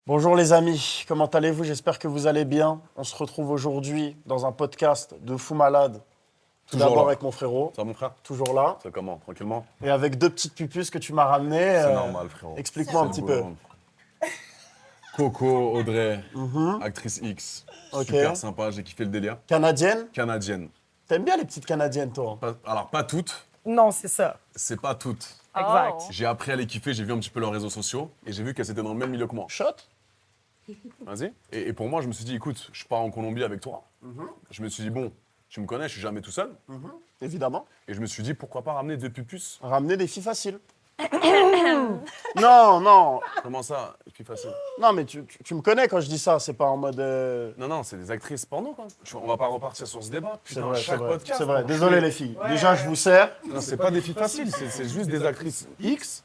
Bonjour les amis, comment allez-vous? J'espère que vous allez bien. On se retrouve aujourd'hui dans un podcast de fou malade. Tout Toujours d'abord là. avec mon frérot, Ça va, mon frère? toujours là, Ça comment? Tranquillement? et avec deux petites pupus que tu m'as ramenées. C'est normal, frérot. Explique-moi un petit peu. Coco, Audrey, actrice X. Ok. Super sympa, j'ai kiffé le délire. Canadienne? Canadienne. T'aimes bien les petites canadiennes, toi? Alors, pas toutes. Non, c'est ça. C'est pas toutes. Exact. J'ai appris à les kiffer, j'ai vu un petit peu leurs réseaux sociaux et j'ai vu qu'elles étaient dans le même milieu que moi. Shot? Vas-y. Et pour moi, je me suis dit, écoute, je pars en Colombie avec toi. Je me suis dit, bon, tu me connais, je suis jamais tout seul. Évidemment. Et je me suis dit, pourquoi pas ramener deux pupus? Ramener des filles faciles. Non, non, Comment ça? Plus facile. non, mais tu me connais quand je dis ça, c'est pas en mode. Non, non, c'est des actrices porno, quoi. On va pas repartir sur ce débat. C'est Putain, vrai, c'est chaque vrai. podcast. C'est vrai. on Désolé fait- les filles. Déjà, je vous sers. Non, c'est pas des filles faciles, c'est juste des actrices X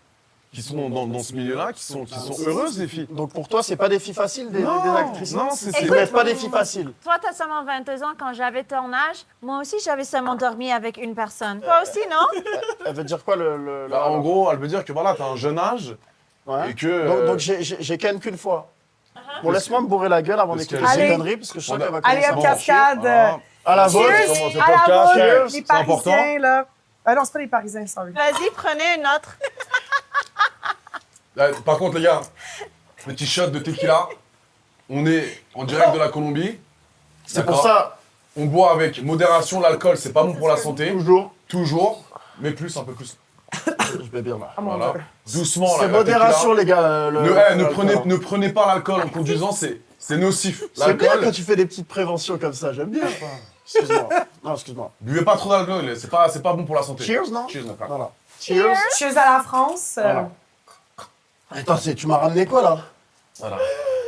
qui sont dans ce milieu-là, qui sont heureuses, les filles. Donc pour toi, c'est pas des filles faciles, des actrices? non, c'est- Vous n'êtes pas des filles faciles. Toi, tu as seulement 22 ans. Quand j'avais ton âge, moi aussi, j'avais seulement dormi avec une personne. Toi aussi, non? Elle veut dire quoi le Bah, en gros, elle veut dire que voilà, t'as un jeune âge Ouais. et que. Donc j'ai ken qu'une fois. Bon, laisse-moi me bourrer la gueule avant Parce d'écouter que- ces Allez. conneries, parce que je sens On a- qu'elle va Allez, commencer hop, à cascade. Ah, À la Cheers. vôtre. Comment ce À la podcast, vôtre, cheers. les C'est important. Parisiens, là. Ah non, c'est pas les Parisiens, sorry. Vas-y, prenez une autre. Par contre, les gars, petit shot de tequila. On est en direct de la Colombie. C'est pour ça, On boit avec modération. L'alcool, c'est pas bon pour la santé. toujours, Toujours. Mais plus, un peu plus. je vais bien là. Ah, mon Voilà. Dieu. Doucement, là. C'est la tequila. modération, les gars. Ne prenez pas l'alcool en conduisant, c'est nocif. C'est bien L'alcool, quand tu fais des petites préventions comme ça, j'aime bien. Excuse-moi. Non, excuse-moi. buvez pas trop d'alcool, c'est pas bon pour la santé. Cheers, non? Cheers, mon frère. Voilà. Cheers. Cheers à la France. Voilà. Attends, tu m'as ramené quoi, là? Voilà.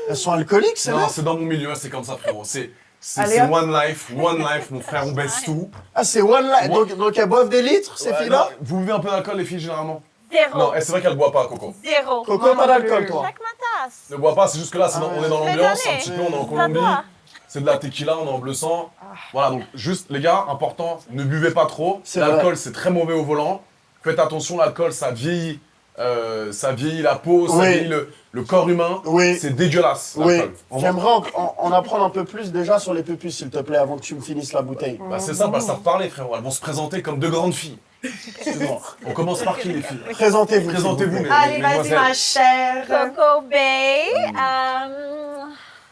Elles sont alcooliques, c'est Non, vrai? c'est dans mon milieu, c'est comme ça, frérot. C'est Allez, hop. one life, mon frère, on baisse tout. Ah, c'est one life. Moi- Donc elles boivent des litres, ces Ouais, filles-là? non, vous buvez un peu d'alcool, les filles, généralement? Zéro. Non, c'est vrai qu'elle boit pas, Coco. Zéro. Coco, pas d'alcool, toi. Chaque ma tasse. Ne boit pas, c'est juste que là, on est dans Mais l'ambiance, donnez. un petit peu, on est en Pas Colombie. toi. C'est de la tequila, on est en bleu sang. Voilà, donc juste, les gars, important, ne buvez pas trop. C'est L'alcool, c'est très mauvais au volant. Faites attention, l'alcool, ça vieillit la peau, ça Oui. vieillit le corps humain. Oui. C'est dégueulasse, Oui, l'alcool. j'aimerais en apprendre un peu plus déjà sur les pupus, s'il te plaît, avant que tu me finisses la bouteille. Bah, c'est ça, ça parler, frérot. Elles vont se présenter comme deux grandes filles. Excuse-moi. On commence par qui, les filles? Présentez-vous. s'il vous Présentez-vous, plaît. Allez, vas-y, mesdemoiselles. ma chère. Coco Bay,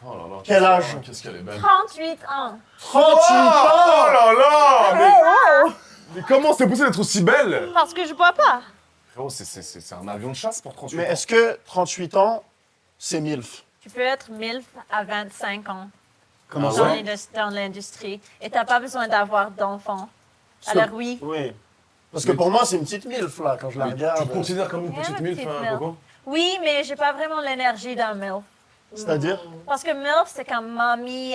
Oh là là. Quel âge? Qu'est-ce qu'elle est belle. 38 ans. 38 Oh ans! là là! Mais comment c'est possible d'être aussi belle? Parce que je bois pas. Frérot, c'est un avion de chasse pour 38 Mais ans. est-ce que 38 ans, c'est MILF? Tu peux être MILF à 25 ans Comment Ah ça? ouais? dans l'industrie et t'as pas besoin d'avoir d'enfants. Parce que- Alors oui. Oui. Parce que pour moi, c'est une petite MILF, là, quand je la Mais tu regarde. te considères comme une Ouais, petite ma milf, petite hein, milf. Coco? Oui, mais j'ai pas vraiment l'énergie d'un MILF. C'est-à-dire? Parce que MILF, c'est comme mamie,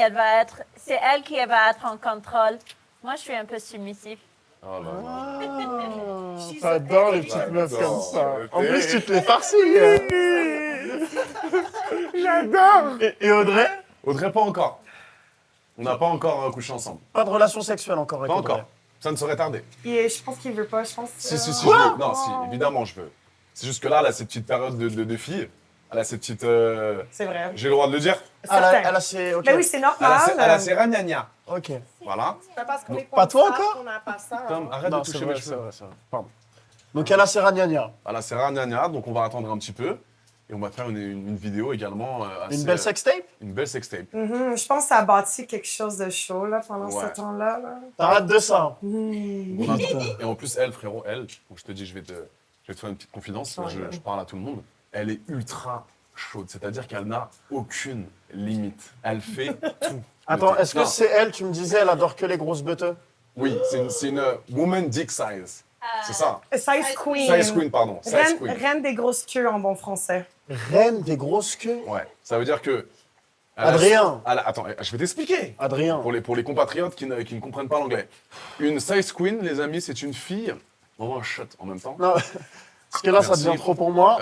c'est elle qui va être en contrôle. Moi, je suis un peu submissif. Oh là là. Ah, j'adore les petites meufs J'adore. comme ça. En plus, tu te les farcis. J'adore. Et Audrey? Audrey, pas encore. On n'a pas encore couché ensemble. Pas de relation sexuelle encore avec Pas Audrey. encore. Ça ne saurait tarder. Je pense qu'il veut pas, je pense. Si, je veux. Non, si, évidemment, je veux. C'est juste que là, elle a cette petite période de fille. Elle a cette petite. C'est vrai. J'ai le droit de le dire. Certain. Elle a ses... ok. Mais oui, c'est Elle a normal. ses ragnagnas. Ok. Voilà. C'est parce qu'on est Pas toi sage encore? qu'on a pas ça. Tom, arrête Non, de c'est toucher vrai, mes c'est cheveux. vrai, c'est vrai. Pardon. Donc elle a ses ragnagnas. Elle a ses ragnagnas, donc on va attendre un petit peu. Et on va faire une vidéo également. Assez, Une belle sextape? Une belle sextape. Je pense que ça a bâti quelque chose de chaud là, pendant Ouais. ce temps-là. Là. T'as hâte de ça? On attend. Et en plus, elle, frérot, donc je te dis, je vais te faire une petite confidence, Ouais. je parle à tout le monde. Elle est ultra chaude, c'est-à-dire qu'elle n'a aucune limite. Elle fait tout. Attends, est-ce que Non. c'est elle, tu me disais, elle adore que les grosses beuteux? Oui, c'est une woman dick size. C'est ça. Size Queen. Size queen, pardon. Size Reine, queen. reine des grosses queues en bon français. Reine des grosses queues? Ouais. Ça veut dire que. Adrien. Attends, je vais t'expliquer. Adrien. Pour les compatriotes qui ne comprennent pas l'anglais. Une size queen, les amis, c'est une fille. On va un shot en même temps. Non, parce que là, ça Merci. devient trop pour moi.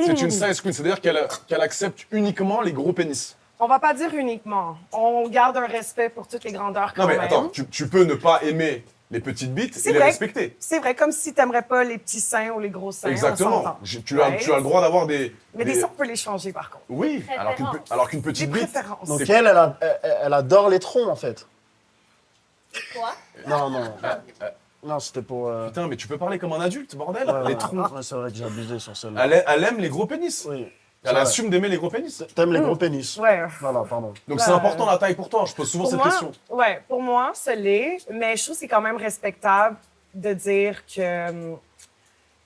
C'est une size queen, c'est-à-dire qu'elle accepte uniquement les gros pénis. On va pas dire uniquement. On garde un respect pour toutes les grandeurs quand Non mais même. attends, tu peux ne pas aimer les petites bites C'est et les vrai. respecter. C'est vrai, comme si t'aimerais pas les petits seins ou les gros seins. on Exactement. s'entend. Tu as le droit d'avoir des... Mais des seins, on peut les changer, par contre. Oui, Préférence. alors qu'une Des petite bite... préférences. Donc C'est- elle adore les troncs, en fait. Quoi? Non, non. Non, c'était pour... Putain, mais tu peux parler comme un adulte, bordel. ouais, Les ouais. troncs. Ouais, c'est vrai que j'ai abusé sur celle-là. Elle aime les gros pénis. Oui. Elle Ouais. assume d'aimer les gros pénis. T'aimes les gros pénis. Ouais. Voilà, pardon. Donc Bah, c'est important la taille pour toi. Je pose souvent Pour cette moi, question. ouais, pour moi, ça l'est, mais je trouve que c'est quand même respectable de dire que.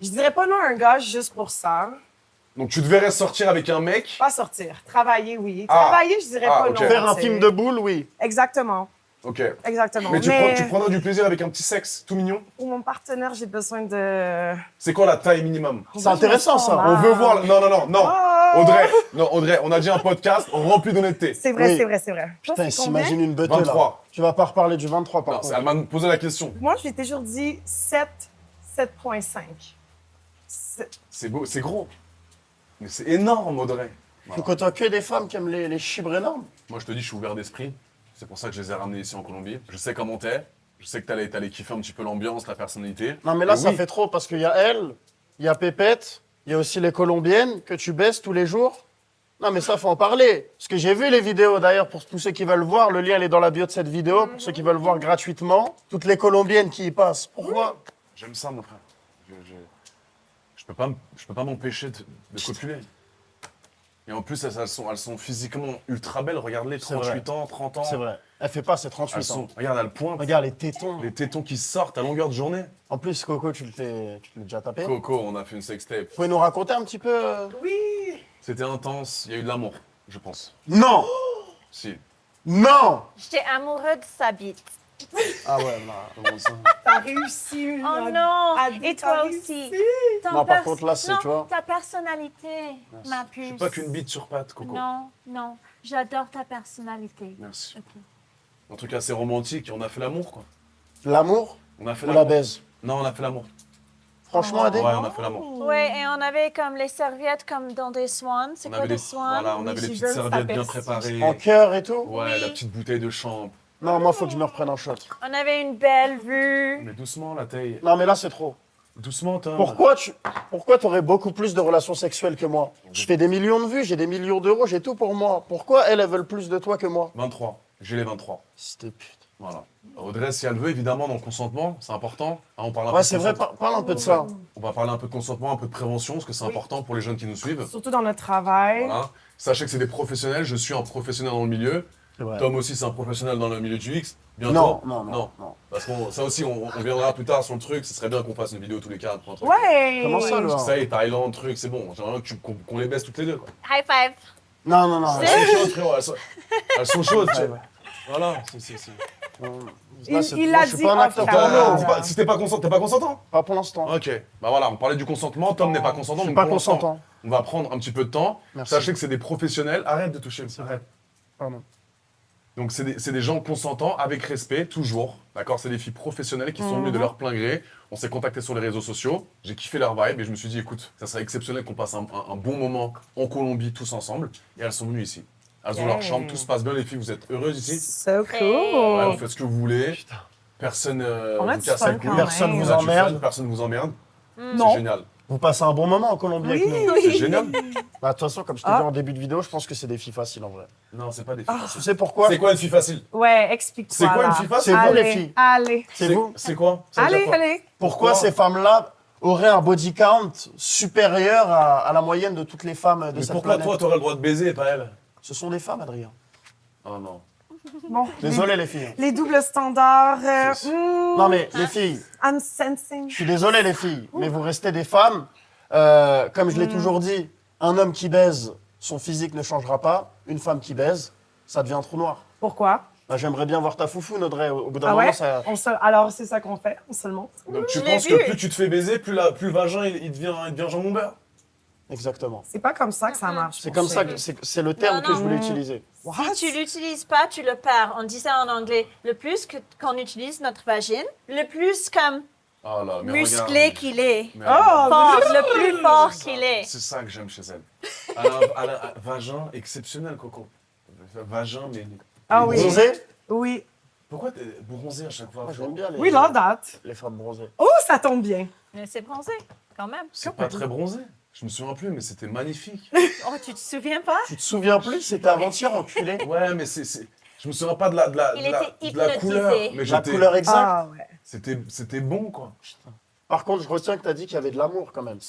Je dirais pas non à un gars juste pour ça. Donc tu devrais sortir avec un mec. Pas sortir. Travailler, oui. Ah. Travailler, je dirais Ah, pas ok. non. Faire un tu film sais. de boule, oui. Exactement. Ok. Exactement. Mais tu prendras du plaisir avec un petit sexe tout mignon. Pour mon partenaire, j'ai besoin de. C'est quoi la taille minimum? C'est intéressant, ça. On veut voir. Non, non, non, non. Oh. Audrey, on a dit un podcast rempli d'honnêteté. C'est vrai, Oui. c'est vrai, c'est vrai. Toi, Putain, c'est combien? s'imagine une beuté, là. 23. Tu vas pas reparler du 23, par Non, contre. elle m'a posé la question. Moi, j'ai toujours dit 7,5. C'est beau, c'est gros. Mais c'est énorme, Audrey. Tu côtoies que des femmes qui aiment les chibres énormes. Moi, je te dis, je suis ouvert d'esprit. C'est pour ça que je les ai ramenés ici en Colombie. Je sais comment t'es. Je sais que t'allais kiffer un petit peu l'ambiance, la personnalité. Non, mais là, Et ça oui. fait trop, parce qu'il y a elle, il y a Pépette, il y a aussi les Colombiennes que tu baisses tous les jours. Non, mais ça, faut en parler. Parce que j'ai vu les vidéos, d'ailleurs, pour tous ceux qui veulent voir. Le lien, il est dans la bio de cette vidéo, pour ceux qui veulent voir gratuitement. Toutes les Colombiennes qui y passent. Pourquoi? J'aime ça, mon frère. Je peux pas m'empêcher de copuler. Et en plus, elles sont physiquement ultra belles. Regarde-les, C'est 38 vrai. ans, 30 ans. C'est vrai. Elle fait pas ses 38 Elles sont, ans. regarde, elles pointent. Regarde les tétons. Les tétons qui sortent à longueur de journée. En plus, Coco, tu l'as déjà tapé. Vous Coco, on a fait une sextape. pouvez nous raconter un petit peu Oui! C'était intense. Il y a eu de l'amour, je pense. Non! Si. Non! J'étais amoureux de sa bite. Ah ouais, là, comment ça? T'as réussi! Oh non! Et t'as toi réussi. aussi. Ton Non, par contre, là, c'est, non, tu vois. ta personnalité, ma Je puce. suis pas qu'une bite sur patte, Coco. Non, non. J'adore ta personnalité. Merci. Ok. Un truc assez romantique. On a fait l'amour, quoi. L'amour On a fait ou la l'amour. baise? Non, on a fait l'amour. Franchement, Adé? Ouais, on a fait l'amour. Ouais, et on avait comme les serviettes comme dans des swans. C'est On quoi avait des les, swans? voilà, on avait les j'ai petites vu, serviettes ça bien pèse. préparées. En cœur et tout? Ouais, Oui. la petite bouteille de champ. Non, moi, faut que je me reprenne un shot. On avait une belle vue. Mais doucement, la taille. Non, mais là, c'est trop. Doucement, Tom. Pourquoi t'aurais beaucoup plus de relations sexuelles que moi? Je fais des millions de vues, j'ai des millions d'euros, j'ai tout pour moi. Pourquoi elles veulent plus de toi que moi? 23. J'ai les 23. C'était pute. Voilà. Audrey, si elle veut, évidemment, dans le consentement, c'est important. Hein, on parle un peu Ouais, de c'est vrai, consentement. parle un peu de ça. On va parler un peu de consentement, un peu de prévention, parce que c'est important pour les jeunes qui nous suivent. Surtout dans notre travail. Voilà. Sachez que c'est des professionnels, je suis un professionnel dans le milieu. C'est vrai. Tom aussi, c'est un professionnel dans le milieu du X. Bientôt. Non, non, non, non. Parce que ça aussi, on viendra plus tard sur le truc. Ce serait bien qu'on fasse une vidéo tous les quatre. pour un truc. Ouais! Comment ça, là? Ça y est, Thaïlande, truc, c'est bon. J'aimerais bien qu'on les baisse toutes les deux. Quoi. High five. Non, non, non. Elles sont chaudes, frérot. Elles sont chaudes. tu Ouais, vois. ouais. Voilà. Là, c'est- Il moi, l'a je suis dit pas un off acteur camera. porno. Si t'es pas consentant. Pas pour l'instant. Ok. Bah voilà, on parlait du consentement. Tom n'est pas consentant. Je suis donc pas pour l'instant, consentant. On va prendre un petit peu de temps. Merci. Sachez que c'est des professionnels. Arrête de toucher. Arrête. Pardon. Donc c'est des gens consentants, avec respect, toujours. D'accord. C'est des filles professionnelles qui sont venues de leur plein gré. On s'est contactés sur les réseaux sociaux. J'ai kiffé leur vibe et je me suis dit, écoute, ça serait exceptionnel qu'on passe un bon moment en Colombie tous ensemble. Et elles sont venues ici. Elles ont leur chambre, tout se passe bien, les filles. Vous êtes heureuses ici? So Très- cool! Ouais, vous faites ce que vous voulez. Personne On a vous du casse fun la couille. quand Personne même. vous On a du emmerde. fun, personne vous emmerde. Non. C'est génial. Vous passez un bon moment en Colombie avec nous. C'est génial. Bah, de toute façon, comme je t'ai dit en début de vidéo, je pense que c'est des filles faciles en vrai. Non, c'est pas des filles Tu faciles. sais pourquoi? C'est quoi une fille facile? Ouais, explique-toi. C'est quoi une là. fille facile? C'est vous, les Allez, filles. Allez, C'est vous? C'est quoi? Ça veut dire allez, quoi? allez. Pourquoi Pourquoi ces femmes-là auraient un body count supérieur à la moyenne de toutes les femmes de Mais cette pourquoi planète? toi, t'aurais le droit de baiser et pas elle? Ce sont des femmes, Adrien. Oh non. Bon, Désolé, les filles. les doubles standards. Non, mais les filles, I'm sensing. je suis désolé, les filles, mais vous restez des femmes. Comme je l'ai toujours dit, un homme qui baise, son physique ne changera pas. Une femme qui baise, ça devient trop noir. Pourquoi? Bah, j'aimerais bien voir ta foufou, Audrey. Au bout d'un Ah moment, ouais? ça... Alors, c'est ça qu'on fait, on se le montre. Donc tu Je l'ai penses vu. que plus tu te fais baiser, plus le vagin il devient jambon beurre? Exactement. C'est pas comme ça que ça marche. C'est mon comme ça chéri. que c'est le terme Non, que non. je voulais utiliser. What? Si tu l'utilises pas, tu le perds. On dit ça en anglais. Le plus qu'on utilise notre vagine, le plus comme Oh là, mais musclé regarde. qu'il est. Mais Oh, Fort, le plus fort qu'il est. C'est ça que j'aime chez elle. Elle a un vagin exceptionnel, Coco. Vagin, mais... Ah oui. Bronzé? Oui. Pourquoi t'es bronzé à chaque fois? Moi, j'aime bien We love that. les femmes bronzées. Oh, ça tombe bien. Mais c'est bronzé, quand même. C'est pas très bronzé. Je me souviens plus, mais c'était magnifique. Oh, tu te souviens pas? Tu te souviens plus? C'était avant-hier, enculé. Ouais, mais je me souviens pas de la Il était de la couleur. hypnotisé. Mais La couleur exacte. Ah, ouais. c'était bon, quoi. Par contre, je retiens que t'as dit qu'il y avait de l'amour quand même.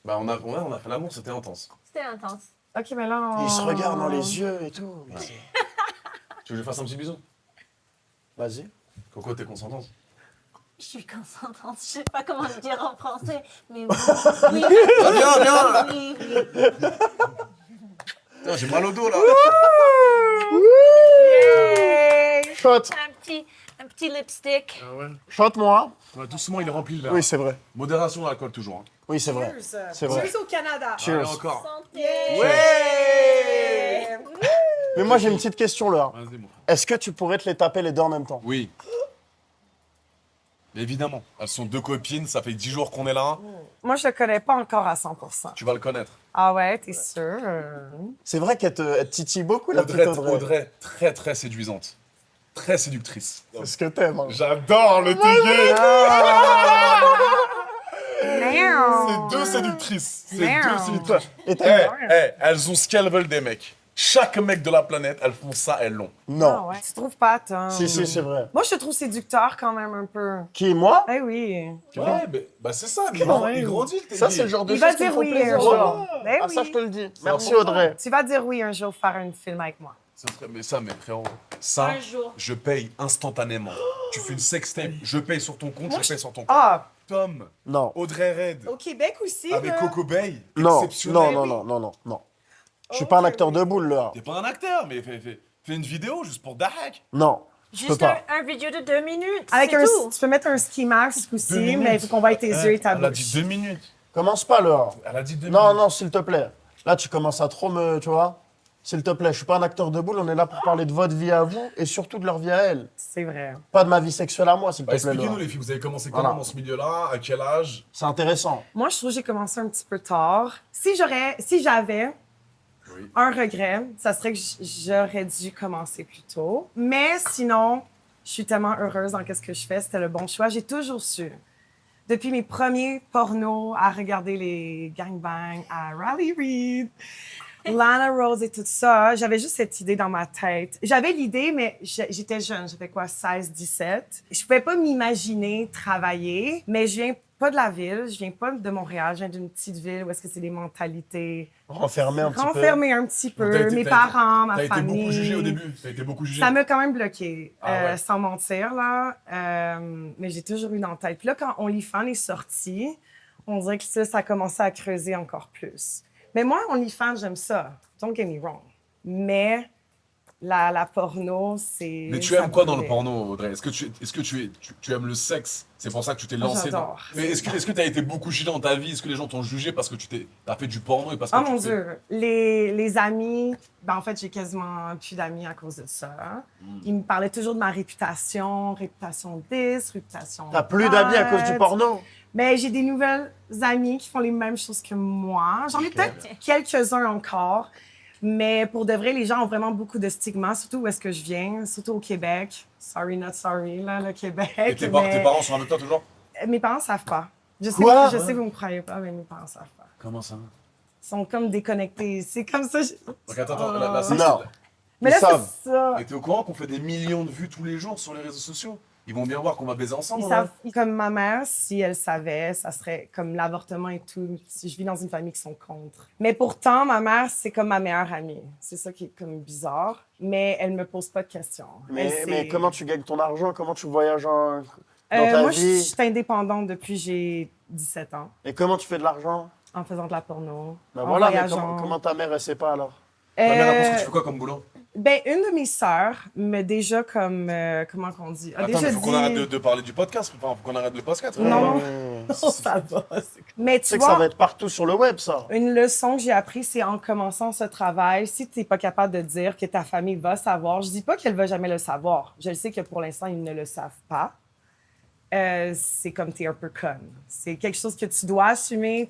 Bah, on a fait l'amour, c'était intense. C'était intense. OK, mais là, on... Ils se regardent dans les yeux et tout. Mais c'est- Tu veux que je fasse un petit bisou? Vas-y. Coco, t'es consentante? Je suis consentante. Je sais pas comment le dire en français, mais oui. Oui. Viens! Oui, oui. Putain, j'ai mal au dos, là. Yay! Shot. Un petit lipstick. Ah ouais? Shot-moi. Ouais, doucement, il remplit le verre. Oui, c'est vrai. Modération dans l'alcool, toujours. Hein. Oui, c'est vrai. Cheers. C'est vrai. Cheers au Canada. Cheers. Allez, encore. Santé. Ouais! Mais moi, j'ai une petite question, là. Vas-y, mon frère. Est-ce que tu pourrais te les taper les deux en même temps? Oui. Évidemment. Elles sont deux copines, ça fait 10 jours qu'on est là. Moi, je le connais pas encore à 100%. Tu vas le connaître. Ah ouais, t'es sûr? C'est vrai qu'elle elle te titille beaucoup, la petite Audrey. Audrey, très très séduisante. Très séductrice. C'est ce que t'aimes. Hein. J'adore le TG. Merde. C'est deux séductrices. C'est Merde. deux séductrices. Et t'aimes- Elles ont ce qu'elles veulent des mecs. Chaque mec de la planète, elles font ça, elles l'ont. Non. Ah ouais. Tu trouves pas, Tom? Si, si, c'est vrai. Moi, je te trouve séducteur quand même un peu. Qui, moi? Eh oui. Ouais, mais bah c'est ça, il grandit le TG. Ça, c'est le genre de Il va choses qui me dire font oui plaisir. un ça. jour. Ben Ah, ça, oui. je te le dis. Merci, important. Audrey. Tu vas dire oui un jour faire un film avec moi. Ça serait- mais ça, mais frérot, ça, Un jour. je paye instantanément. Tu fais une sextape, je paye sur ton compte, je paye sur ton compte. Ah, Tom, Non. Audrey Red, au Québec aussi, avec là. Coco Bay, Non, exceptionnel. non, non, non, non, non, non. Je suis pas un acteur de boule, là. T'es pas un acteur, mais fais une vidéo juste pour Dahak. Non, je peux Juste pas. un vidéo de 2 minutes. Avec c'est un, tout. tu peux mettre un ski mask 2 aussi, minutes. mais il faut qu'on voie tes yeux et ta Elle a bouche. dit 2 minutes. Commence pas, là. Elle a dit 2 Non, minutes. non, s'il te plaît. Là, tu commences à trop me... Tu vois? S'il te plaît, je suis pas un acteur de boule. On est là pour parler de votre vie à vous et surtout de leur vie à elles. C'est vrai. Pas de ma vie sexuelle à moi, s'il te plaît. Expliquez-nous Laura. les filles, vous avez commencé comment Voilà. dans ce milieu-là, à quel âge? C'est intéressant. Moi, je trouve que j'ai commencé un petit peu tard. Si j'avais Oui. un regret, ça serait que j'aurais dû commencer plus tôt. Mais sinon, je suis tellement heureuse dans ce que je fais. C'était le bon choix. J'ai toujours su. Depuis mes premiers pornos, à regarder les gangbangs, à Riley Reid, Lana Rose et tout ça, j'avais juste cette idée dans ma tête. J'avais l'idée, mais j'étais jeune. J'avais quoi, 16, 17. Je pouvais pas m'imaginer travailler, mais je viens pas de la ville, je viens pas de Montréal, je viens d'une petite ville où est-ce que c'est des mentalités Renfermé un petit peu. renfermées un petit peu. T'as été- Mes t'as parents, ma T'as été famille. beaucoup jugé au début. T'as été beaucoup jugé. Ça m'a quand même bloqué, Ah ouais. sans mentir, là. Mais j'ai toujours eu dans la tête. Puis là, quand OnlyFans est sorti, on dirait que ça a commencé à creuser encore plus. Mais moi, OnlyFans, j'aime ça. Don't get me wrong. Mais la porno, c'est... Mais tu ça aimes quoi dans le brûlait. porno, Audrey? Est-ce que tu aimes le sexe? C'est pour ça que tu t'es lancé dans... J'adore. Mais est-ce que tu as été beaucoup jugé dans ta vie? Est-ce que les gens t'ont jugé parce que t'as fait du porno et parce que Oh tu mon fais- Dieu! Les amis, ben en fait, j'ai quasiment plus d'amis à cause de ça. Ils me parlaient toujours de ma réputation, réputation 10, réputation... T'as plus d'amis à cause du bad. porno? Mais j'ai des nouvelles amies qui font les mêmes choses que moi. J'en ai peut-être quelques-uns encore. Mais pour de vrai, les gens ont vraiment beaucoup de stigmas, surtout où est-ce que je viens, surtout au Québec. Sorry, not sorry, là, le Québec. Et tes mais parents sont avec toi toujours? mes parents savent pas. Je sais, Quoi? je sais, vous me croyez pas, mais mes parents savent pas. Comment ça? Ils sont comme déconnectés. C'est comme ça. Donc attends, là, c'est... Non. Mais Ils là, savent. c'est ça. Et t'es au courant qu'on fait des millions de vues tous les jours sur les réseaux sociaux? Ils vont bien voir qu'on va baiser ensemble. Ils savent, comme ma mère, si elle savait, ça serait comme l'avortement et tout. Si je vis dans une famille qui sont contre. Mais pourtant, ma mère, c'est comme ma meilleure amie. C'est ça qui est comme bizarre. Mais elle me pose pas de questions. Mais, Elle, mais c'est- comment tu gagnes ton argent? Comment tu voyages dans ta moi, je vie? suis indépendante depuis que j'ai 17 ans, Et comment tu fais de l'argent? en faisant de la porno, Ben en voilà, mais voyageant. comment ta mère, elle sait pas alors? Ta mère, elle pense que Euh, tu fais quoi comme boulot? Ben, une de mes sœurs me déjà comme... comment qu'on dit? A Attends, déjà mais faut qu'on dit... arrête de parler du podcast. Enfin, faut qu'on arrête le podcast. Non. Tu ça va. Mais tu sais que ça vois, va être partout sur le web, ça. une leçon que j'ai apprise, c'est en commençant ce travail, si tu n'es pas capable de dire que ta famille va savoir, je dis pas qu'elle va jamais le savoir. Je le sais que pour l'instant, ils ne le savent pas. C'est comme tu es un peu conne. C'est quelque chose que tu dois assumer.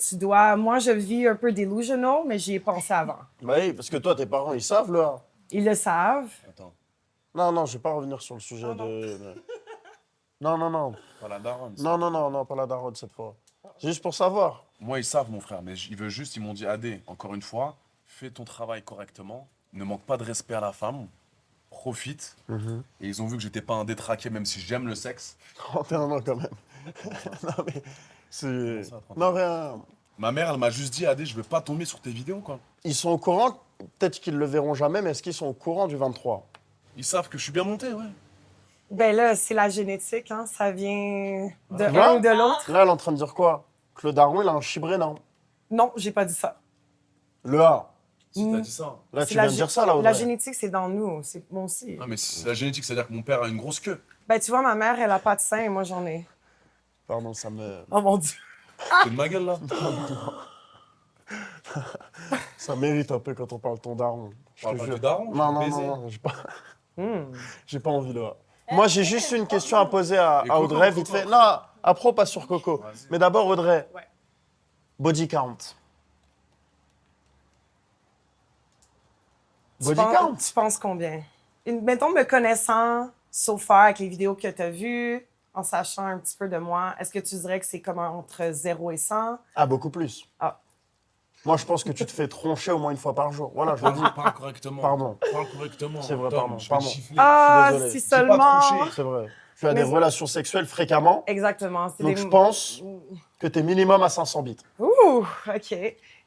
Moi, je vis un peu delusional, mais j'y ai pensé avant. Bah oui, parce que toi, tes parents, ils savent, là. Ils le savent. Attends. Non, je vais pas revenir sur le sujet Non, non, non. Pas la daronne. Non, pas la daronne cette fois. C'est juste pour savoir. Moi, ils savent, mon frère, mais ils m'ont dit, Adé, encore une fois, fais ton travail correctement, ne manque pas de respect à la femme, profite. Et ils ont vu que j'étais pas un détraqué, même si j'aime le sexe. 31 ans quand même. Non, mais c'est... ça, 31? Non, rien. Ma mère, elle m'a juste dit, Adé, je veux pas tomber sur tes vidéos, quoi. Ils sont au courant, peut-être qu'ils le verront jamais, mais est-ce qu'ils sont au courant du 23? Ils savent que je suis bien monté, ouais. Ben là, c'est la génétique, hein. Ça vient de Tu vois? un ou de l'autre. Là, elle est en train de dire quoi? Que le daron, il a un chibré, non? Non, j'ai pas dit ça. Le A. Si t'as dit ça. Là, C'est tu viens de dire ça, là, La Audrey. génétique, c'est dans nous. C'est moi aussi. Non, mais c'est la génétique, c'est-à-dire que mon père a une grosse queue. Ben, tu vois, ma mère, elle a pas de sein et moi, j'en ai. Pardon, ça me... Oh mon Dieu. C'est de ma gueule, là. Ça mérite un peu quand on parle de ton daron. Je Parle te pas jure. du daron, Non, non, baiser. non, j'ai pas... Hmm. J'ai pas envie, là. Moi, j'ai juste une question à poser à Et Coco, Audrey, vite Coco. fait. Non, après, pas sur Coco. Vas-y. Mais d'abord, Audrey. Ouais. Body count. Tu Body penses- count? Tu penses combien? Mettons, me connaissant, so far, avec les vidéos que tu as vues, en sachant un petit peu de moi, est-ce que tu dirais que c'est comme entre 0 et 100? Ah, beaucoup plus. Ah. Moi, je pense que tu te fais troncher au moins une fois par jour. Voilà, je le dis. Parle correctement. Pardon. Parle correctement. C'est vrai, Tom, pardon, je vais pardon. te gifler. Ah, désolé. si J'ai pas seulement! tranché. C'est vrai. Tu as Mais des relations sexuelles fréquemment, Exactement. C'est donc des- je pense que tu es minimum à 500 bits. Ouh, OK.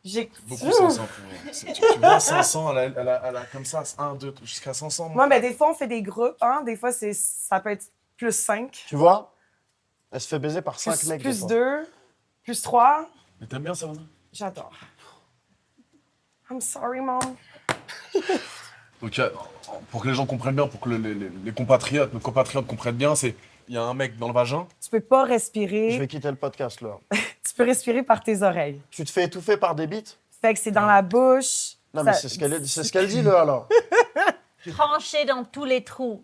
J'ai... Beaucoup Ouh. 500 pour moi. Tu vois, 500, elle a comme ça, 1, 2, jusqu'à 500. Moi, ben, des fois, on fait des groupes. Hein? Des fois, ça peut être plus 5, Tu vois? Elle se fait baiser par 5 mecs. des plus fois. 2, plus 3. Mais t'aimes bien ça, Vanna? J'adore. I'm sorry, mom. Donc, pour que les gens comprennent bien, pour que les compatriotes, nos compatriotes comprennent bien, c'est il y a un mec dans le vagin. Tu peux pas Je respirer. vais quitter le podcast là. Tu peux respirer par tes oreilles. Tu te fais étouffer par des bites? Fait que c'est dans la bouche. Non, Ça- mais c'est ce qu'elle dit, là, alors. Tranché dans tous les trous.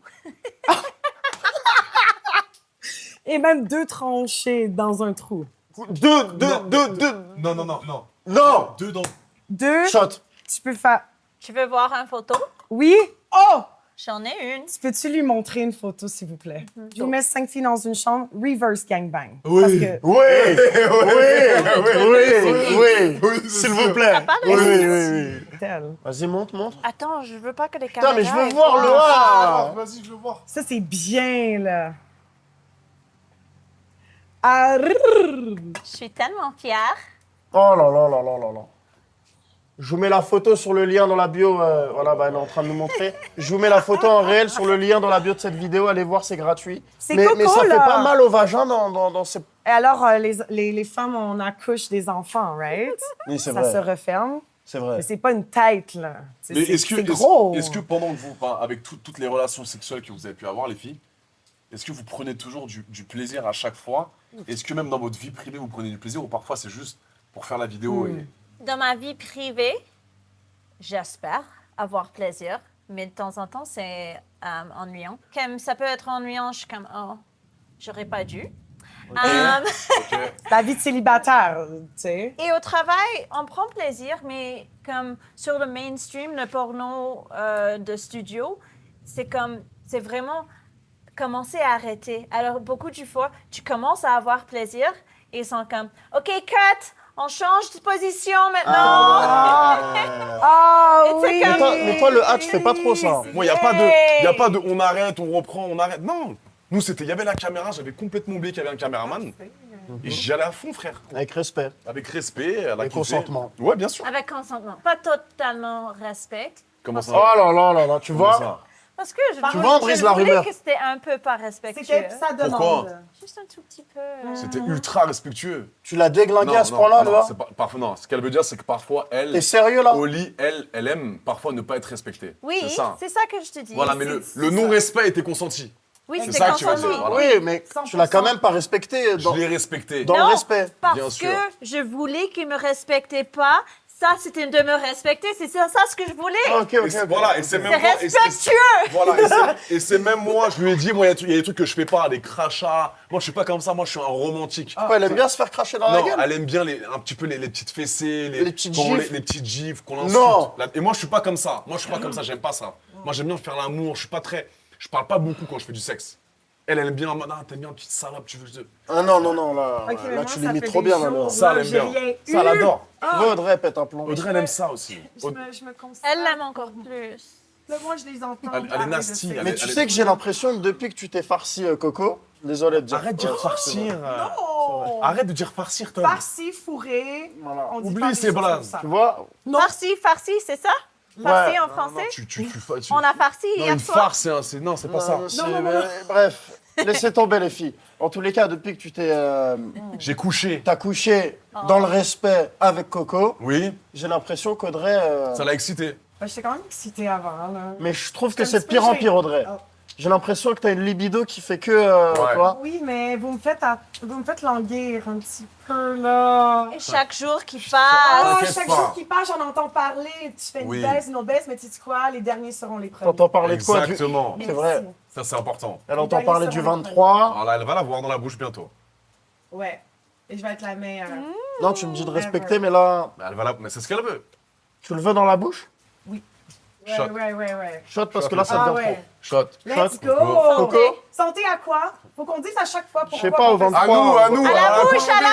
Et même 2 tranchées dans un trou. Deux. Non. Non! 2 dans. 2, Shot. tu peux faire... Tu veux voir une photo? Oui? Oh! J'en ai une. Peux-tu lui montrer une photo, s'il vous plaît? Je vous mets 5 filles dans une chambre, reverse gangbang. Oui. Parce que Oui, s'il vous plaît. pas de Oui. tel. Vas-y, monte. Attends, je veux pas que les caméras... Putain, mais je veux aient voir le A. Vas-y, je veux voir. Ça, c'est bien, là. Ah, rrrr. Je suis tellement fière. Oh là là là là là là. Je vous mets la photo sur le lien dans la bio. Voilà, bah, elle est en train de nous montrer. Je vous mets la photo en réel sur le lien dans la bio de cette vidéo. Allez voir, c'est gratuit. C'est mais coco, ça fait là. pas mal au vagin dans ces... Et alors, les femmes, on accouche des enfants, right? Oui, c'est Ça se vrai. referme. C'est vrai. Mais c'est pas une tête, là. Mais est-ce c'est gros. que pendant que vous, enfin, avec toutes les relations sexuelles que vous avez pu avoir, les filles, est-ce que vous prenez toujours du plaisir à chaque fois? Est-ce que même dans votre vie privée, vous prenez du plaisir ou parfois c'est juste pour faire la vidéo et... Dans ma vie privée, j'espère avoir plaisir, mais de temps en temps, c'est ennuyant. Comme ça peut être ennuyant, je suis comme, oh, j'aurais pas dû. Ok. La vie de célibataire, tu sais. Et au travail, on prend plaisir, mais comme sur le mainstream, le porno de studio, c'est vraiment commencer à arrêter. Alors, beaucoup de fois, tu commences à avoir plaisir et ils sont comme, OK, cut, on change de position maintenant. Ah Et c'est oui! comme- Mais toi, le A, tu fais pas trop ça. Moi, il n'y a pas de on arrête, on reprend, on arrête. Non. Nous, il y avait la caméra, j'avais complètement oublié qu'il y avait un caméraman. Et j'y allais à fond, frère. Avec respect. Avec respect, elle a Et kiffé. consentement. Ouais, bien sûr. Avec consentement. Pas totalement respect. Comment ça? Oh là là là là, tu Comment vois? ça? Parce que je Tu vois, on brise la voulais rumeur. que c'était un peu pas respectueux. C'était sa demande. Pourquoi? Juste un tout petit peu. C'était ultra respectueux. Tu l'as déglingué à ce point-là, non, là? c'est pas, parfois, non, ce qu'elle veut dire, c'est que parfois, T'es elle, sérieux, là? au lit, elle aime parfois ne pas être respectée. Oui, C'est ça. c'est ça que je te dis. Voilà, mais le non-respect était consenti. Oui, c'est c'était ça que tu veux consenti. dire, voilà. Oui, mais tu l'as quand même pas respecté dans, Je l'ai respecté. dans le Non, respect. Bien Parce sûr. que je voulais qu'il me respectait pas. Ça, c'était de me respecter. C'est ça ce que je voulais. Ok, Et ok. c'est- voilà, et c'est même C'est moi- respectueux. Voilà, et c'est même moi, je lui ai dit, moi, il y a des trucs que je fais pas, des crachats. Moi, je suis pas comme ça, moi, je suis un romantique. Quoi, elle aime bien se faire cracher dans la Non, gueule? elle aime bien un petit peu les petites fessées, Les petites qu'on- gifles. les petites gifles, qu'on insulte. Non. Et moi, je suis pas comme ça. Moi, je suis pas comme ça, j'aime pas ça. Moi, j'aime bien faire l'amour, je suis pas très... Je parle pas beaucoup quand je fais du sexe. Elle aime bien en mode, ah, t'aimes bien une petite salope, tu veux que je... Ah non, non, non, là, Ok, mais là moi, tu ça l'imites fait trop des bien, jours, alors. Ça, elle là, aime j'ai bien. rien eu. Ça, elle adore. Ah. Tu vois, Audrey, pète un plomb. Audrey, elle aime ça aussi. Je me concentre. Elle l'aime encore plus. Là, moi, je les entends. Elle est parler de nasty, sexe. elle Mais est- tu sais est- que j'ai l'impression que depuis que tu t'es farci, Coco, désolé de dire. Arrête de dire Ouais, farcir. Non! Arrête de dire farcir, Tom. Farci, fourré. Voilà. On dit Oublie pas des ces choses blagues. comme ça. Tu vois, Non. Farci, c'est ça? Farci Ouais. en Non, français? tu On a farci Non, hier une soir. farce, non, c'est pas ça. Bref, laissez tomber les filles. En tous les cas, depuis que tu J'ai couché. t'as couché dans le respect avec Coco, Oui, j'ai l'impression qu'Audrey. ça l'a excité. J'étais quand même excitée avant, là. Mais je trouve que Un c'est de petit peu pire en gêné. pire, Audrey. Oh. J'ai l'impression que t'as une libido qui fait que. Ouais. Tu vois. Oui, mais vous me faites languir un petit peu, là. Et chaque jour qui passe. Ah, T'inquiète chaque pas. jour qui passe, j'en entends parler. Tu fais Oui. une autre baisse, mais tu sais quoi? Les derniers seront les premiers. T'entends parler de quoi du... Exactement. C'est vrai. Ça, c'est important. Elle entend derniers parler du seront les 23. Alors là, elle va l'avoir dans la bouche bientôt. Ouais. Et je vais être la meilleure. Non, tu me dis de respecter, mais là, Mais c'est ce qu'elle veut. tu le veux dans la bouche? Ouais, Shot. ouais. Shot, parce Shot, que là, ça Ah devient ouais. Shot. Let's Shot. go! Coco. Santé à quoi? Faut qu'on dise à chaque fois Je sais pourquoi pas, on au fait 23. ça. À nous, À la bouche, à la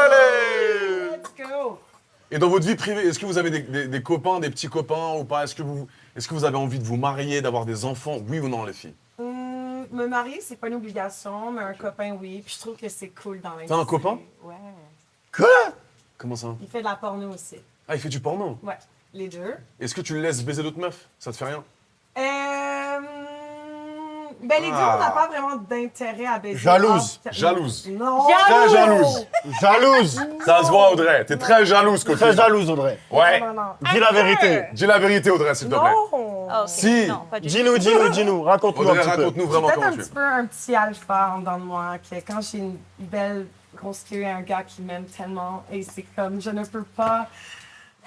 Allez. Let's go! Et dans votre vie privée, est-ce que vous avez des copains, des petits copains ou pas? Est-ce que vous avez envie de vous marier, d'avoir des enfants? Oui ou non, les filles? Me marier, c'est pas une obligation, mais un copain, oui. Puis je trouve que c'est cool dans l'industrie. T'as un copain? Ouais. Quoi? Comment ça? Il fait de la porno aussi. Ah, il fait du porno. Ouais, les deux. Est-ce que tu le laisses baiser d'autres meufs? Ça te fait rien? Ben, les deux, Ah. on n'a pas vraiment d'intérêt à baiser. Jalouse. Ah, Jalouse. Non! Très jalouse. Jalouse. Ça se voit, Audrey. T'es très jalouse, coquine. Très jalouse, Audrey. Ouais. Non. Dis la vérité. Dis la vérité, Audrey, s'il te plaît. Non! Ah, ok. Si. Non, pas du tout. Dis-nous. Raconte-nous Audrey, un petit peu. raconte-nous J'ai vraiment peut-être comment un tu es. petit peu un petit alpha en dedans de moi, que quand j'ai une belle grosse queue et un gars qui m'aime tellement, et c'est comme, je ne peux pas...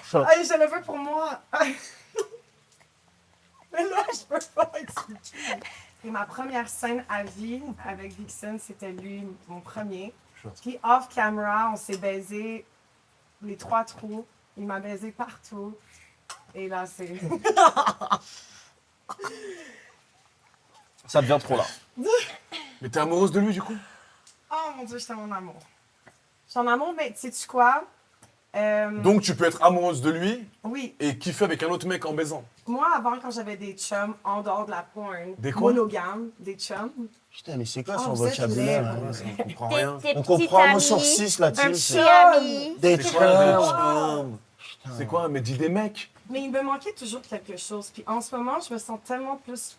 Shot. Hey, je le veux pour moi! Mais là, je peux pas expliquer. Et ma première scène à vie avec Vixen, c'était lui, mon premier. Puis off camera, on s'est baisé les 3 trous. Il m'a baisé partout. Et là, c'est... Ça devient trop là. Mais t'es amoureuse de lui, du coup? Oh mon Dieu, j'étais en amour. J'étais en amour, mais sais-tu quoi? Donc tu peux être amoureuse de lui Oui, et kiffer avec un autre mec en baisant. moi, avant, quand j'avais des chums en dehors de la porn, Des quoi? monogames, des chums, Putain, mais c'est quoi Oh, son vous êtes vocabulaire? laid, hein? vous. On comprend rien. Tes On petites comprend un mot sur amies, 6 un là-dessus. petit c'est- ami. Des C'est quoi, des chums. C'est quoi? Mais dis des mecs. mais il me manquait toujours quelque chose. Puis en ce moment, je me sens tellement plus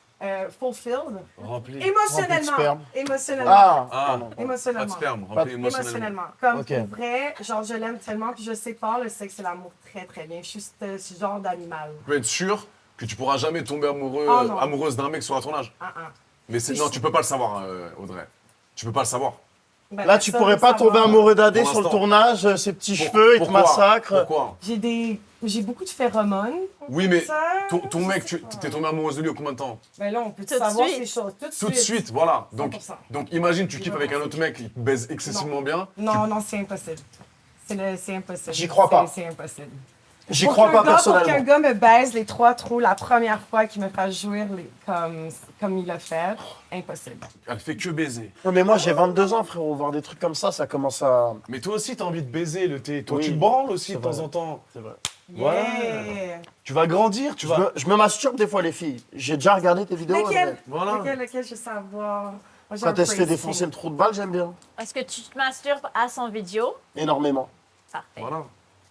fulfilled. Rempli. Rempli de Émotionnellement. sperme. Émotionnellement. Ah, Ah. pardon. Pas de Émotionnellement. sperme, Pas rempli de- émotionnellement. Émotionnellement. Comme Ok. pour vrai, genre, je l'aime tellement, puis je sépare le sexe et l'amour très, très bien. Je suis ce genre d'animal. Tu peux être sûr que tu pourras jamais tomber Oh non. amoureuse d'un mec sur un tournage. Ah, ah. Mais non, tu peux pas le savoir, Audrey. Tu peux pas le savoir. Ben, Là, tu personne pourrais veut pas tomber savoir. amoureux d'Adé Pour sur le l'instant. tournage, ses petits cheveux, il te Pourquoi massacre. Pourquoi? J'ai beaucoup de phéromones. Oui, mais Ça, ton je mec, sais tu pas. t'es tombée amoureuse de lui au combien de temps? Ben là, on peut Tout de savoir suite. ces choses. Tout de suite, voilà. 100%. Donc imagine, tu kiffes avec un autre mec, il te baise excessivement bien. Non, non, c'est impossible. C'est impossible. J'y crois pas. C'est impossible. J'y Pour crois qu'un pas gars- Pour qu'un personnellement. gars me baise les 3 trous la première fois qu'il me fasse jouir comme il l'a fait, impossible. Elle fait que baiser. Non, mais moi, j'ai 22 ans, frérot. Voir des trucs comme ça commence à. Mais toi aussi, t'as envie de baiser le thé. Toi, Oui, tu te branles aussi c'est de temps vrai. en temps. C'est vrai. Voilà. Yeah. Tu vas grandir, tu vas. Je me masturbe des fois, les filles. J'ai déjà regardé tes vidéos. Lequel? Adé. Voilà. Lequel, je veux savoir. Moi, j'ai Quand un elle se fait crazy. défoncer le trou de balle, j'aime bien. Est-ce que tu te masturbes à son vidéo? Énormément. Parfait. Voilà.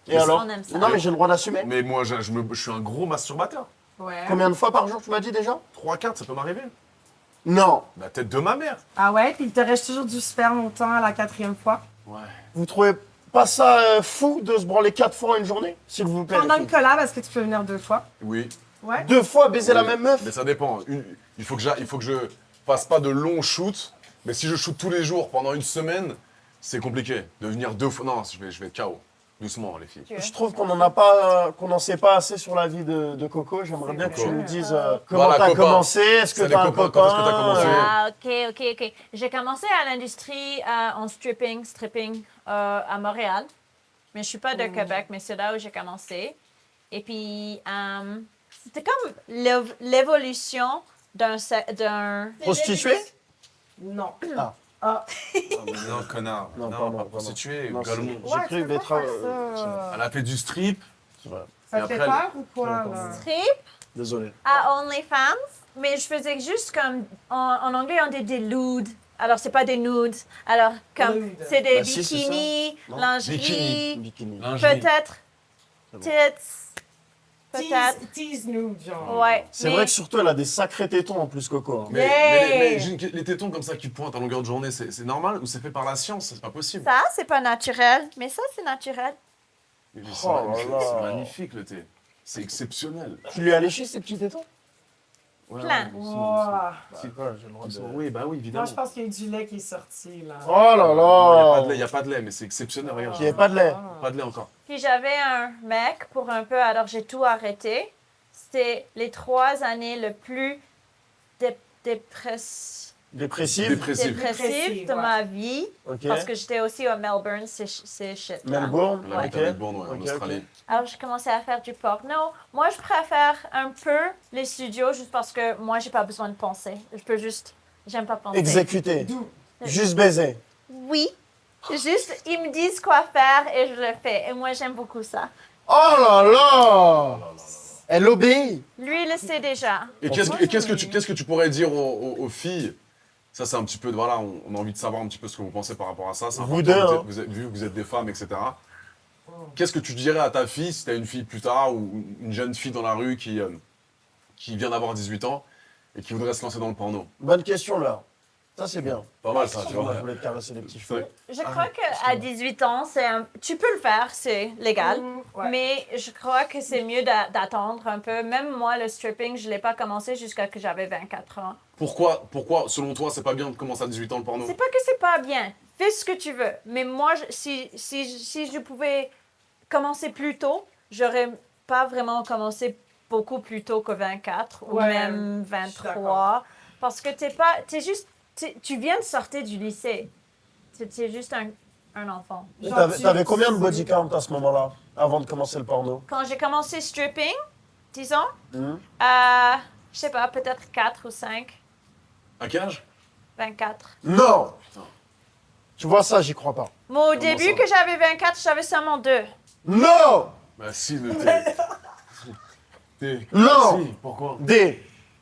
Et alors? on aime ça. Non, mais j'ai le droit d'assumer. Mais moi, je suis un gros masturbateur. Ouais. Combien de fois par jour, tu m'as dit déjà? 3-4, ça peut m'arriver. Non. La tête de ma mère. Ah ouais, puis il te reste toujours du sperme autant à la 4e fois. Ouais. Vous trouvez pas ça fou de se branler 4 fois en une journée? S'il vous plaît. Pendant les le filles. collab, est-ce que tu peux venir 2 fois? Oui. Ouais. 2 fois baiser la Oui. même meuf? Mais ça dépend. Il faut que je fasse pas de longs shoots. Mais si je shoot tous les jours pendant une semaine, c'est compliqué. De venir 2 fois. Non, je vais être KO. Doucement, les filles. Je trouve qu'on n'en sait pas assez sur la vie de Coco. J'aimerais bien que tu Coco. nous dises comment Voilà, t'as copain. commencé. Est-ce que C'est t'as des un copains, copain? quand est-ce que t'as commencé? Ah, ok. J'ai commencé à l'industrie en stripping à Montréal. Mais je suis pas de Québec, mais c'est là où j'ai commencé. Et puis, c'était comme l'évolution d'un... Prostituée? Non. Ah. Ah. Non, connard. Non, Non, pardon, pas pardon. prostituée, Non, galon. J'ai Ouais, cru tu peux d'être. pas faire ça. Elle a fait du strip. C'est vrai. Ça Et te fait après, peur ou quoi, là? Strip Désolé. à OnlyFans, mais je faisais juste comme... En anglais, on dit des lewd. Alors, c'est pas des nudes. Alors, comme... Nude. C'est des Bah, si, c'est ça. bikinis, Non. lingerie, Bikini. Lingerie. peut-être C'est bon. tits, peut-être. Tease nude, genre. Ouais. C'est mais- vrai que surtout, elle a des sacrés tétons en plus, Coco. hein. Mais, Yay! les tétons comme ça qui pointent à longueur de journée, c'est normal ou c'est fait par la science? C'est pas possible. Ça, c'est pas naturel, mais ça, c'est naturel. Mais Oh là là. c'est magnifique le thé. C'est exceptionnel. Tu lui as léché ces petits tétons? Ouais, Plein. ouais, Wow. Si, ouais, j'ai le droit de- Oui, bah oui, Moi, évidemment. je pense qu'il y a eu du lait qui est sorti, là. Oh là là! Il n'y a pas de lait, mais c'est exceptionnel. Regarde, Il n'y avait pas de lait. pas de lait encore. Puis j'avais un mec pour un peu, alors j'ai tout arrêté. C'était les 3 années le plus Dépressif? Dépressif. dépressif de ouais. ma vie. Ok. Parce que j'étais aussi à Melbourne, c'est shit. là. Melbourne? Elle habite Ok. à Melbourne, ouais, en Ok, Australie. ok. Alors j'ai commencé à faire du porno. Moi, je préfère un peu les studios juste parce que moi, j'ai pas besoin de penser. Je peux juste, j'aime pas penser. Exécuté. D'où? Juste baiser. Oui. Juste, ils me disent quoi faire et je le fais. Et moi, j'aime beaucoup ça. Oh là là! Elle obéit. Lui, il le sait déjà. Et qu'est-ce que tu pourrais dire aux filles? Ça, c'est un petit peu, voilà, on a envie de savoir un petit peu ce que vous pensez par rapport à ça. C'est Vous important, deux, hein. vu que vous êtes des femmes, etc. Qu'est-ce que tu dirais à ta fille, si tu as une fille plus tard, ou une jeune fille dans la rue qui vient d'avoir 18 ans et qui voudrait se lancer dans le porno? Bonne question, là. Ça, c'est bien. Pas mal ça, tu Moi, vois. je voulais te caresser les petits cheveux. Je crois qu'à 18 ans, tu peux le faire, c'est légal. Ouais. Mais je crois que c'est mieux d'attendre un peu. Même moi, le stripping, je ne l'ai pas commencé jusqu'à que j'avais 24 ans. Pourquoi, selon toi, c'est pas bien de commencer à 18 ans le porno? C'est pas que c'est pas bien. Fais ce que tu veux. Mais moi, si je pouvais commencer plus tôt, j'aurais pas vraiment commencé beaucoup plus tôt que 24 ou Ouais, même je suis 23. d'accord. Parce que tu viens de sortir du lycée. T'es juste un enfant. Et Genre, T'avais combien de body count à ce moment-là, avant de commencer le porno? Quand j'ai commencé stripping, disons, Mhm. je sais pas, peut-être 4 ou 5, À quel âge? 24. Non! Tu vois ça, j'y crois pas. Mais au début ça? que j'avais 24, j'avais seulement 2. Non! Bah si, le thé. Thé. Non. Si, pourquoi?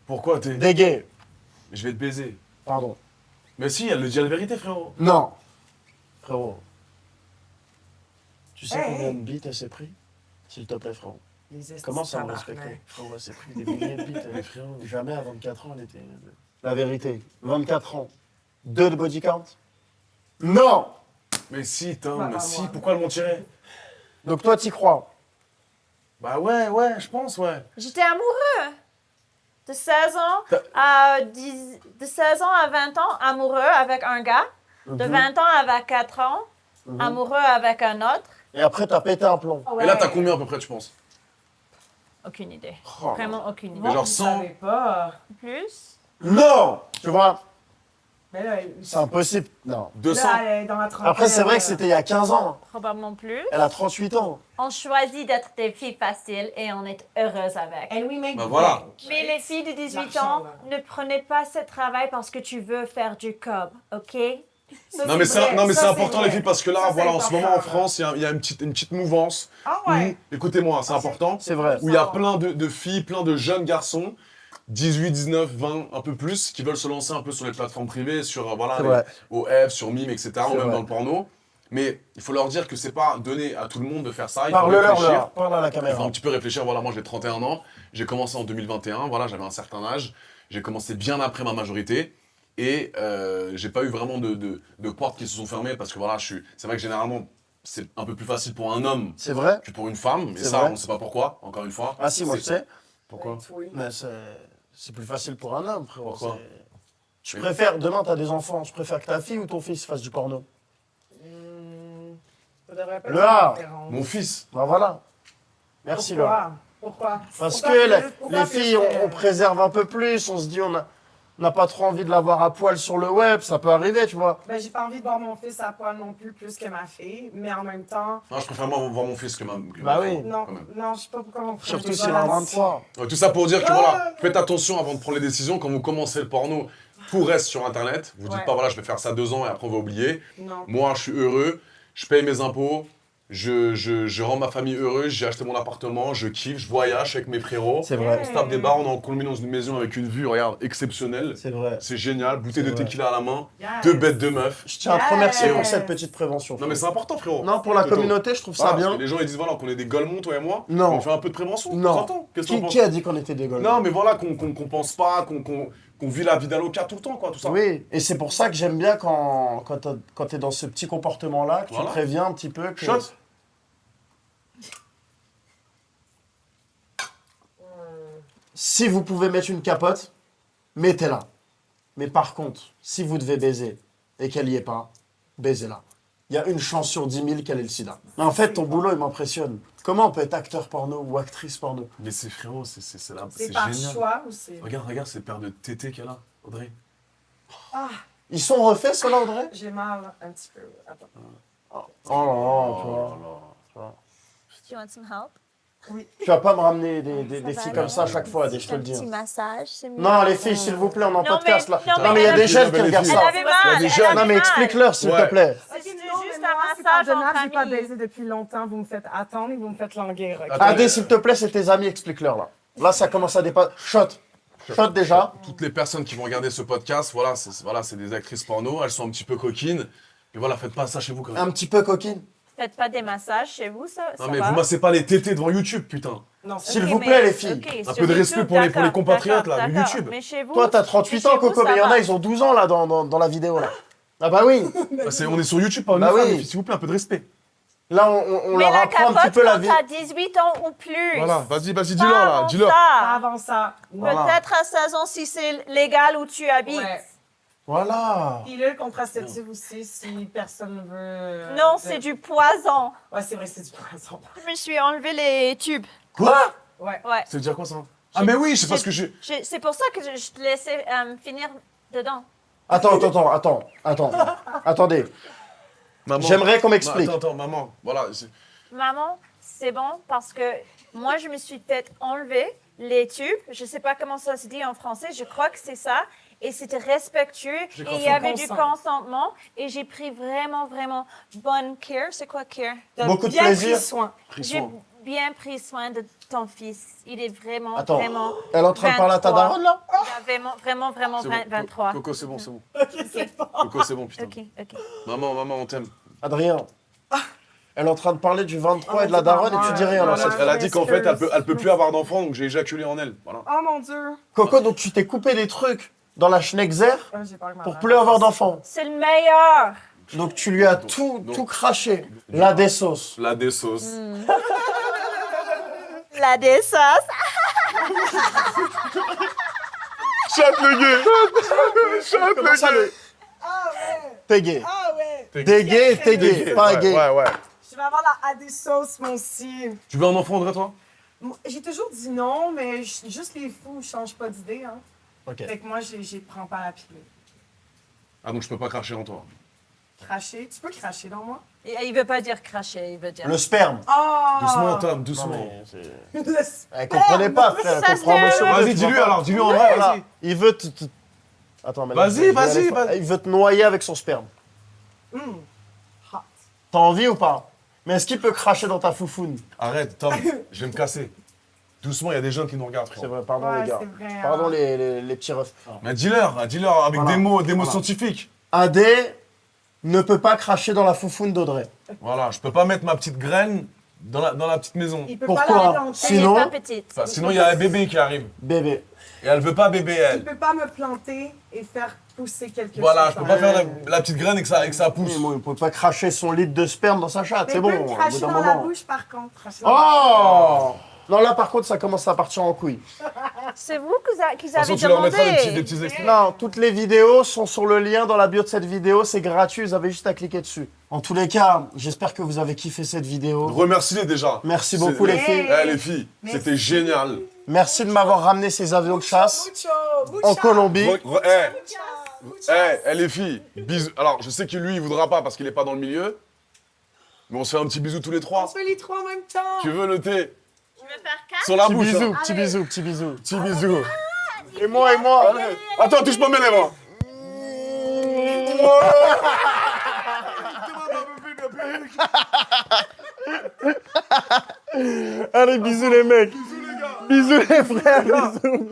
Pourquoi thé? Des gays. Je vais te baiser. Pardon. Mais si, elle le dit la vérité, frérot. Non. Frérot. Tu sais Hey, combien hey. de bits elle s'est pris? S'il te plaît, frérot. Les estis Comment ça me tabarnak. respecter? Frérot, elle s'est pris des milliers de bits. Frérot, jamais à 24 ans, elle était... La vérité. 24 ans. 2 de body count? Non! Mais si, Tom, Bah, mais bah, si, moi. pourquoi le mentirait? Donc toi, t'y crois? Bah ouais, je pense, ouais. J'étais amoureux. De 16 ans de 16 ans à 20 ans, amoureux avec un gars. De 20 ans à 4 ans, amoureux avec un autre. Et après, t'as pété un plomb. Et là, t'as combien à peu près, tu penses? Aucune idée. Oh. Vraiment aucune idée. Mais genre Je 100. savais pas. Plus? Non! Tu vois, Mais là, c'est impossible. Non. 200. là, elle est dans la trentaine. Après, c'est vrai que c'était il y a 15 ans. Probablement plus. Elle a 38 ans. On choisit d'être des filles faciles et on est heureuse avec. And we make Bah voilà. bank. Mais les filles de 18 L'argent, ans, là. ne prenez pas ce travail parce que tu veux faire du cob, OK? Ça, Non mais vrai. c'est Ça, important vrai. les filles parce que là Ça, c'est voilà en ce moment en important. France il y a une petite mouvance Ah ouais. où, écoutez-moi c'est important, C'est vrai. où il y a plein de filles, plein de jeunes garçons 18, 19, 20, un peu plus qui veulent se lancer un peu sur les plateformes privées, sur voilà C'est vrai. OF, sur Mime, etc. ou même vrai. dans le porno. Mais il faut leur dire que c'est pas donné à tout le monde de faire ça. Il faut Parle-leur, réfléchir. leur. Parle à la Il faut caméra. un petit peu réfléchir. Voilà, moi j'ai 31 ans, j'ai commencé en 2021, voilà, j'avais un certain âge, j'ai commencé bien après ma majorité et j'ai pas eu vraiment de portes qui se sont fermées parce que voilà, c'est vrai que généralement c'est un peu plus facile pour un homme C'est vrai? que pour une femme, et C'est ça vrai. on sait pas pourquoi, encore une fois. Ah si, moi je sais. Pourquoi? Oui. Mais c'est plus facile pour un homme, frérot. Pourquoi? Je préfère, demain t'as des enfants, je préfère que ta fille ou ton fils fasse du porno. Ça devrait pas Le être A. différent. Mon fils. Ben voilà. Merci Laura. Pourquoi? Parce Pourquoi que plus? Pourquoi les plus filles, on faire? préserve un peu plus, on se dit on a... n'a pas trop envie de la voir à poil sur le web, ça peut arriver, tu vois. Ben, j'ai pas envie de voir mon fils à poil non plus que ma fille, mais en même temps, Non, je préfère moi voir mon fils que ma. Bah oui. non, quand même. non, je sais pas pourquoi on ferait Surtout des s'il a relations. 23. Ouais, tout ça pour dire que voilà, faites attention avant de prendre les décisions. Quand vous commencez le porno, tout reste sur Internet. Vous dites Ouais. pas, voilà, je vais faire ça 2 ans et après on va oublier. Non. Moi, je suis heureux, je paye mes impôts, je rends ma famille heureuse, j'ai acheté mon appartement, je kiffe, je voyage avec mes frérots. C'est vrai. On se tape des bars, on est en Colombie dans une maison avec une vue, regarde, exceptionnelle. C'est vrai. C'est génial, bouteille de C'est vrai. tequila à la main, Yes. 2 bêtes de meufs. Je tiens à te remercier pour Yes. cette petite prévention. Non mais c'est important frérot. Non, pour la Toto. communauté, je trouve ça Voilà, parce bien. que les gens ils disent voilà qu'on est des golemons toi et moi. Non. On fait un peu de prévention. Non. T'entends Qu'est-ce qu'on pense Qui a dit qu'on était des gaules? Non mais voilà qu'on pense pas, qu'on vit la vie d'Aloca tout le temps quoi, tout ça. Oui, et c'est pour ça que j'aime bien quand t'es dans ce petit comportement-là, que Voilà. tu préviens un petit peu que... Shot. Si vous pouvez mettre une capote, mettez-la. Mais par contre, si vous devez baiser et qu'elle y est pas, baisez-la. Il y a une chance sur 10 000 qu'elle ait le sida. Mais en fait, ton boulot, il m'impressionne. Comment on peut être acteur porno ou actrice porno? Mais c'est frérot, c'est C'est par génial. choix ou c'est... Regarde ces paires de tétés qu'elle a, Audrey. Ah, Ils sont refaits, ceux-là, Audrey? j'ai mal un petit peu. Attends. Oh là là, tu vois. là là. Do you want some help? Tu vas pas me ramener des Ça filles va comme aller. ça à chaque fois, je te le Un dis. petit massage, c'est mieux. Non, les filles, s'il vous plaît, on est en Non, podcast, mais- là. non, Non, mais il y a mais- des jeunes qui Elle regardent avait ça. avait mal, Il y a des elle jeunes. avait Non, mais mal. explique-leur, s'il Ouais. te plaît. C'était Non, juste mais un moi, c'est massage pardonnable, entre j'ai pas amis. baisé depuis longtemps. Vous me faites attendre et vous me faites languir. ok? Attends, Adé, s'il te plaît, c'est tes amis, explique-leur, là. Là, ça commence à dépasser. Shot. Shot déjà. Toutes les personnes qui vont regarder ce podcast, voilà, c'est des actrices porno, elles sont un petit peu coquines. Mais voilà, faites pas ça chez vous quand même. Un petit peu coquine. Faites pas des massages chez vous, ça Non mais va? vous massez pas les tétés devant YouTube, putain. Non, c'est S'il Ok, vous mais- plaît, les filles. ok, Un sur peu de respect YouTube, pour les d'accord, compatriotes, là, de d'accord, YouTube. Mais chez vous, Toi, t'as 38 mais ans, chez vous, Coco, ça mais il y en va. a, ils ont 12 ans, là, dans la vidéo, là. Ah bah oui. Bah, on est sur YouTube, pas une Bah femme, oui. les filles, s'il vous plaît, un peu de respect. Là, on Mais leur la apprend un petit capote peu la quand vie. t'as 18 ans ou plus. Voilà, vas-y, Pas dis-leur là, avant dis-leur. Pas ça. avant ça. Voilà. Peut-être à 16 ans si c'est légal où tu habites. Ouais. Voilà. Pilule contraceptive aussi, si personne ne veut... Non, c'est du poison. Ouais, c'est vrai, c'est du poison. Je me suis enlevé les tubes. Quoi? Ouais. Ouais. Ça veut dire quoi ça? Ah mais oui, c'est parce que j'ai... C'est pour ça que je te laissais finir dedans. Attends. Attendez. Maman. J'aimerais qu'on m'explique. Attends, maman, voilà. Maman, c'est bon parce que moi, je me suis fait enlever les tubes. Je ne sais pas comment ça se dit en français. Je crois que c'est ça. Et c'était respectueux. J'ai Et il y avait du consent. consentement. Et j'ai pris vraiment, vraiment bonne care. C'est quoi care? T'as Beaucoup de bien plaisir. pris soin. J'ai bien pris soin de ton fils. Il est vraiment, Attends, vraiment... elle est en train de parler à ta 23. daronne, là? Il a vraiment C'est bon. 23. Coco, c'est bon, c'est bon. Ok, c'est bon. Coco, c'est bon, putain. OK. Maman, on t'aime. Adrien. Elle est en train de parler du 23 Oh, et de la c'est daronne et pas tu dis mal. rien, là. Voilà. c'est- Elle a dit qu'en fait, excuse. elle peut plus avoir d'enfants, donc j'ai éjaculé en elle. Voilà. Oh mon Dieu. Coco, donc tu t'es coupé des trucs dans la Schneckzer Oh, j'ai peur que ma pour mère plus avoir fasse. d'enfants. C'est le meilleur. Donc tu lui as Donc, tout donc. craché. La des sauces. La des sauces. La dessauce. Chatte le gay. Comment ça, le... Ah ouais. T'es gay. Ah ouais. T'es gay, t'es gay, pas Ouais, gay. ouais. Je vais avoir la AD sauce, moi aussi. Tu veux un enfant, Audrey, toi? J'ai toujours dit non, mais juste les fous changent pas d'idée. Hein. Ok. Fait que moi, j'y prends pas la pilule. Ah, donc je peux pas cracher en toi. Cracher. Tu peux cracher dans moi? Il veut pas dire cracher, il veut dire... Le sperme. Oh! Doucement, Tom, Non, doucement. mais c'est- Le Elle comprenait pas, frère. Ça Elle comprend se monsieur. fait, Vas-y, dis-lui alors, dis-lui en vrai, Voilà. vas-y. Il veut te... Attends, mais Vas-y, je vais vas-y, aller- vas-y. Il veut te noyer avec son sperme. Hot. T'as envie ou pas? Mais est-ce qu'il peut cracher dans ta foufoune? Arrête, Tom, je vais me casser. Doucement, il y a des jeunes qui nous regardent, C'est frère. vrai, pardon Ouais, les gars. c'est vrai, Pardon hein. les petits refs. Mais dis-leur avec Voilà. des mots Voilà. scientifiques. Adé ne peut pas cracher dans la foufoune d'Audrey. Voilà, je peux pas mettre ma petite graine dans la petite maison. Il peut Pourquoi? pas la planter. Sinon- Elle est pas petite. Enfin, sinon, il y a un bébé qui arrive. Bébé. Et elle veut pas bébé, Il elle. peut pas me planter et faire pousser quelque Voilà, chose. je peux pas faire la petite graine et que ça pousse. Oui, moi, il peut pas cracher son litre de sperme dans sa chatte, Mais c'est il bon. peut Au me bout cracher d'un dans la moment. bouche, par contre. Cracher dans la Oh! Non, là, par contre, ça commence à partir en couille. C'est vous qu'ils De toute façon, avez tu leur mettras demandé. des petits extraits. Non, toutes les vidéos sont sur le lien dans la bio de cette vidéo. C'est gratuit, vous avez juste à cliquer dessus. En tous les cas, j'espère que vous avez kiffé cette vidéo. Remercie-les déjà. Merci C'est- beaucoup, les filles. Eh, les filles, c'était génial. Merci de m'avoir ramené ces avions de chasse en Colombie. Les filles, bisous. Alors, je sais que lui, il voudra pas parce qu'il est pas dans le milieu. Mais on se fait un petit bisou tous les trois. On se fait les trois en même temps. Tu veux noter Tu veux faire 4? sur la Petit bouche bisou, hein. petit bisou, petit bisou. Petit bisou. Et moi, et moi. Allez. Attends, touche pas mes lèvres. Allez, bisous les mecs. Bisous les frères. Bisous.